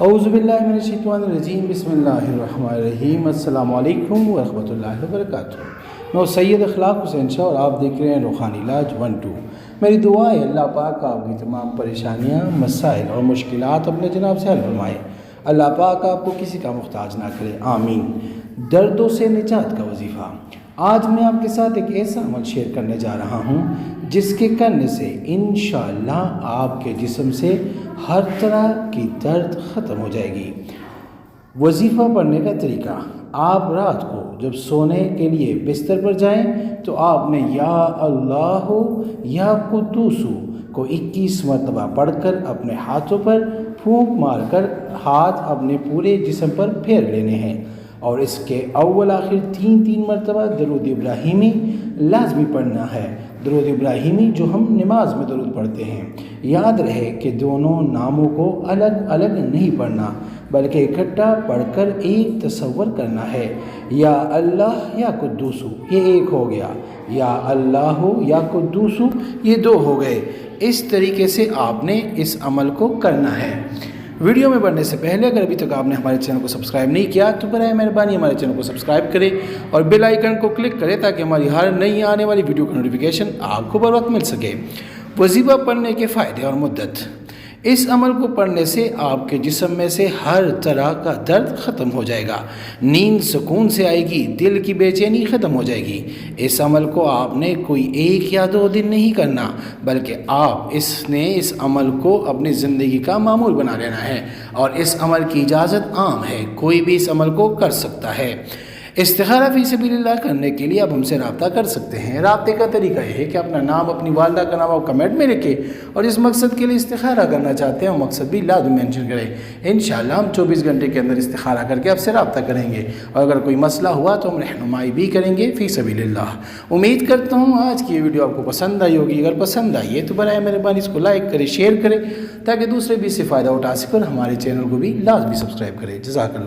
اعوذ باللہ من الشیطان الرجیم بسم اللہ الرحمن الرحیم السلام علیکم ورحمۃ اللہ وبرکاتہ۔ میں سید اخلاق حسین شاہ اور آپ دیکھ رہے ہیں روحانی علاج 1-2۔ میری دعا ہے اللہ پاک آپ کی تمام پریشانیاں، مسائل اور مشکلات اپنے جناب سے حل فرمائے۔ اللہ پاک آپ کو کسی کا محتاج نہ کرے، آمین۔ دردوں سے نجات کا وظیفہ۔ آج میں آپ کے ساتھ ایک ایسا عمل شیئر کرنے جا رہا ہوں جس کے کرنے سے انشاءاللہ آپ کے جسم سے ہر طرح کی درد ختم ہو جائے گی۔ وظیفہ پڑھنے کا طریقہ: آپ رات کو جب سونے کے لیے بستر پر جائیں تو آپ نے یا اللہ یا قدوس کو 21 مرتبہ پڑھ کر اپنے ہاتھوں پر پھونک مار کر ہاتھ اپنے پورے جسم پر پھیر لینے ہیں، اور اس کے اول آخر 3 مرتبہ درود ابراہیمی لازمی پڑھنا ہے۔ درود ابراہیمی جو ہم نماز میں درود پڑھتے ہیں، یاد رہے کہ دونوں ناموں کو الگ الگ نہیں پڑھنا بلکہ اکٹھا پڑھ کر ایک تصور کرنا ہے۔ یا اللہ یا قدوس، یہ ایک ہو گیا، یا اللہ یا قدوس، یہ 2 ہو گئے۔ اس طریقے سے آپ نے اس عمل کو کرنا ہے۔ ویڈیو میں بڑھنے سے پہلے اگر ابھی تک آپ نے ہمارے چینل کو سبسکرائب نہیں کیا تو برائے مہربانی ہمارے چینل کو سبسکرائب کریں اور بیل آئیکن کو کلک کریں تاکہ ہماری ہر نئی آنے والی ویڈیو کا نوٹیفیکیشن آپ کو بر وقت مل سکے۔ وظیفہ پڑھنے کے فائدے اور مدت: اس عمل کو پڑھنے سے آپ کے جسم میں سے ہر طرح کا درد ختم ہو جائے گا، نیند سکون سے آئے گی، دل کی بے چینی ختم ہو جائے گی۔ اس عمل کو آپ نے کوئی 1 یا 2 دن نہیں کرنا بلکہ آپ اس عمل کو اپنی زندگی کا معمول بنا لینا ہے، اور اس عمل کی اجازت عام ہے، کوئی بھی اس عمل کو کر سکتا ہے۔ استخارہ فی سبیل اللہ کرنے کے لیے آپ ہم سے رابطہ کر سکتے ہیں۔ رابطے کا طریقہ یہ ہے کہ اپنا نام، اپنی والدہ کا نام آپ کمنٹ میں لکھیں اور جس مقصد کے لیے استخارہ کرنا چاہتے ہیں وہ مقصد بھی لازم مینشن کریں۔ انشاءاللہ ہم 24 گھنٹے کے اندر استخارہ کر کے آپ سے رابطہ کریں گے، اور اگر کوئی مسئلہ ہوا تو ہم رہنمائی بھی کریں گے فی سبیل اللہ۔ امید کرتا ہوں آج کی یہ ویڈیو آپ کو پسند آئی ہوگی۔ اگر پسند آئی ہے تو برائے مہربانی اس کو لائک کریں، شیئر کریں تاکہ دوسرے بھی اس سے فائدہ اٹھا سکیں، اور ہمارے چینل کو بھی لازمی سبسکرائب کریں۔ جزاک اللہ۔